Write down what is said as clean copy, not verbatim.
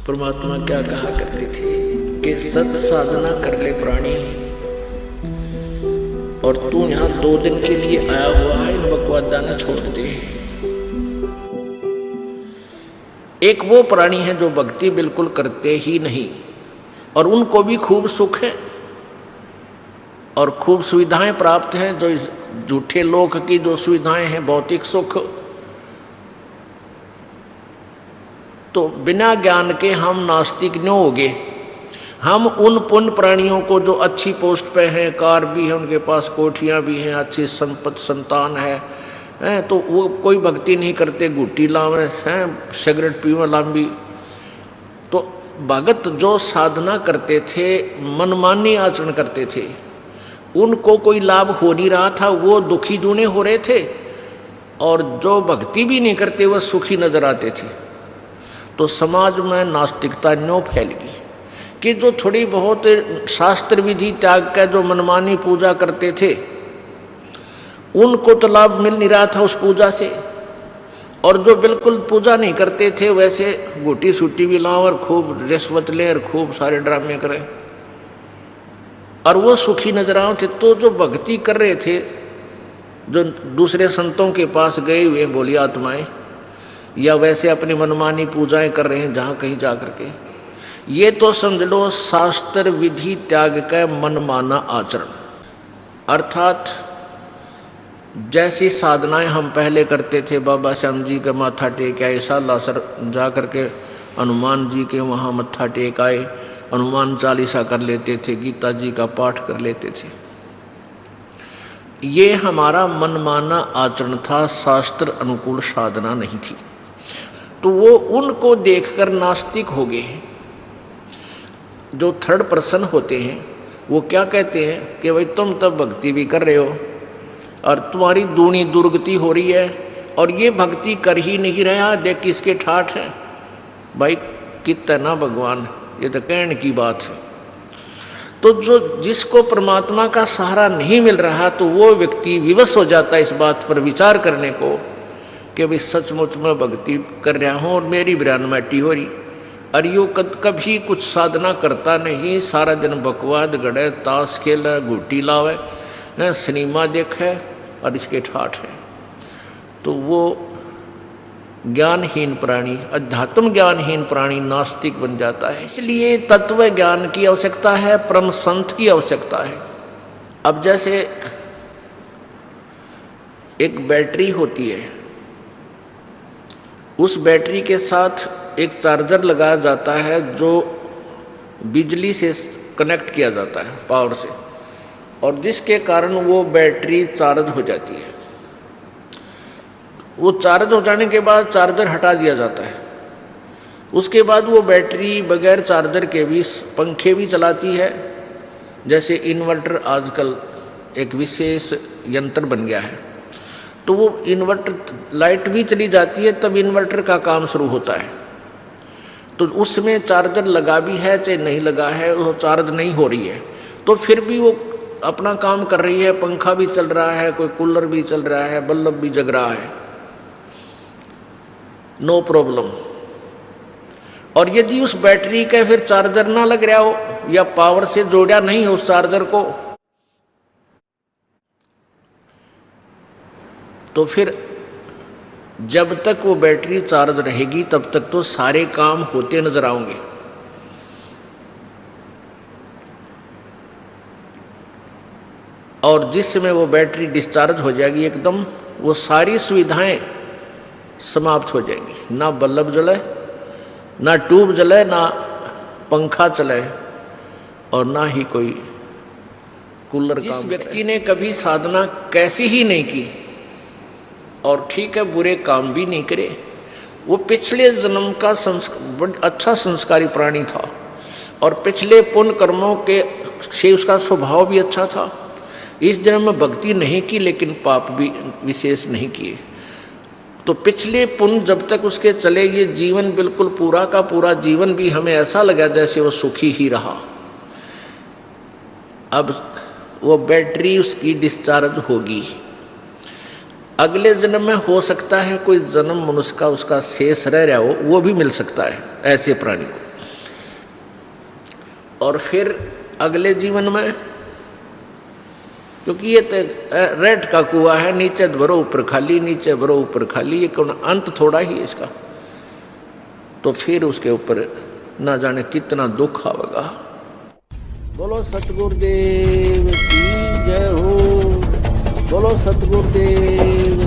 परमात्मा क्या कहा करते थे कि सत साधना कर ले प्राणी, और तू यहां 2 दिन के लिए आया हुआ है, इन बकवादा न छोड़ दे। एक वो प्राणी है जो भक्ति बिल्कुल करते ही नहीं, और उनको भी खूब सुख है और खूब सुविधाएं प्राप्त हैं, जो झूठे लोक की जो सुविधाएं हैं, भौतिक सुख। तो बिना ज्ञान के हम नास्तिक न होगे। हम उन पुण्य प्राणियों को जो अच्छी पोस्ट पे हैं, कार भी है उनके पास, कोठियाँ भी हैं, अच्छी संपत्ति संतान है, तो वो कोई भक्ति नहीं करते, गुट्टी लावे हैं, सिगरेट पीवे लांबी। तो भगत जो साधना करते थे, मनमानी आचरण करते थे, उनको कोई लाभ हो नहीं रहा था, वो दुखी दूने हो रहे थे, और जो भक्ति भी नहीं करते वह सुखी नजर आते थे। तो समाज में नास्तिकता न्यों फैल गई कि जो थोड़ी बहुत शास्त्र विधि त्याग कर जो मनमानी पूजा करते थे, उनको तो लाभ मिल नहीं रहा था उस पूजा से, और जो बिल्कुल पूजा नहीं करते थे वैसे गोटी सूटी भी लाओ और खूब रिश्वत लें और खूब सारे ड्रामे करें, और वो सुखी नजर आए थे। तो जो भक्ति कर रहे थे, जो दूसरे संतों के पास गए हुए बोली आत्माएं, या वैसे अपनी मनमानी पूजाएं कर रहे हैं जहाँ कहीं जा करके, ये तो समझ लो शास्त्र विधि त्याग का मनमाना आचरण। अर्थात जैसी साधनाएं हम पहले करते थे, बाबा श्याम जी का माथा टेक आए, सालासर जा करके हनुमान जी के वहाँ मत्था टेक आए, हनुमान चालीसा कर लेते थे, गीता जी का पाठ कर लेते थे। ये हमारा मनमाना आचरण था, शास्त्र अनुकूल साधना नहीं थी। तो वो उनको देखकर नास्तिक हो गए। जो थर्ड पर्सन होते हैं वो क्या कहते हैं कि भाई तुम तब भक्ति भी कर रहे हो और तुम्हारी दूनी दुर्गति हो रही है, और ये भक्ति कर ही नहीं रहा, देख किसके ठाठ है भाई, कितना भगवान, ये तो कहने की बात है। तो जो जिसको परमात्मा का सहारा नहीं मिल रहा, तो वो व्यक्ति विवश हो जाता है इस बात पर विचार करने को कि भाई सचमुच में भक्ति कर रहा हूँ और मेरी बिरान माटी हो रही, और यो कभी कुछ साधना करता नहीं, सारा दिन बकवाद गड़े, ताश खेले, गुटी लावे, सिनेमा देखे और इसके ठाठ है। तो वो ज्ञानहीन प्राणी, अध्यात्म ज्ञानहीन प्राणी नास्तिक बन जाता है। इसलिए तत्व ज्ञान की आवश्यकता है, परम संत की आवश्यकता है। अब जैसे एक बैटरी होती है, उस बैटरी के साथ एक चार्जर लगाया जाता है जो बिजली से कनेक्ट किया जाता है, पावर से, और जिसके कारण वो बैटरी चार्ज हो जाती है। वो चार्ज हो जाने के बाद चार्जर हटा दिया जाता है। उसके बाद वो बैटरी बगैर चार्जर के भी पंखे भी चलाती है। जैसे इन्वर्टर आजकल एक विशेष यंत्र बन गया है, तो वो इन्वर्टर लाइट भी चली जाती है तब इन्वर्टर का काम शुरू होता है। तो उसमें चार्जर लगा भी है चाहे नहीं लगा है, वो चार्ज नहीं हो रही है, तो फिर भी वो अपना काम कर रही है, पंखा भी चल रहा है, कोई कूलर भी चल रहा है, बल्ब भी जग रहा है, नो प्रॉब्लम। और यदि उस बैटरी का फिर चार्जर ना लग रहा हो या पावर से जोड़ा नहीं हो उस चार्जर को, तो फिर जब तक वो बैटरी चार्ज रहेगी तब तक तो सारे काम होते नजर आएंगे। और जिस समय वो बैटरी डिस्चार्ज हो जाएगी एकदम, वो सारी सुविधाएं समाप्त हो जाएंगी। ना बल्ब जले, ना ट्यूब जले, ना पंखा चले, और ना ही कोई कूलर। जिस व्यक्ति ने कभी साधना कैसी ही नहीं की, और ठीक है बुरे काम भी नहीं करे, वो पिछले जन्म का अच्छा संस्कारी प्राणी था, और पिछले पुण्य कर्मों के से उसका स्वभाव भी अच्छा था। इस जन्म में भक्ति नहीं की लेकिन पाप भी विशेष नहीं किए, तो पिछले पुण्य जब तक उसके चले, ये जीवन बिल्कुल पूरा का पूरा जीवन भी हमें ऐसा लगा जैसे वो सुखी ही रहा। अब वो बैटरी उसकी डिस्चार्ज होगी, अगले जन्म में हो सकता है कोई जन्म मनुष्य का उसका शेष रह रहा हो, वो भी मिल सकता है ऐसे प्राणी को। और फिर अगले जीवन में, क्योंकि ये तो रेट का कुआं है, नीचे भरो ऊपर खाली, नीचे भरो ऊपर खाली, ये कौन अंत थोड़ा ही इसका। तो फिर उसके ऊपर ना जाने कितना दुख आवेगा। बोलो सतगुरुदेव की जय हो, बोलो सतगुरुदेव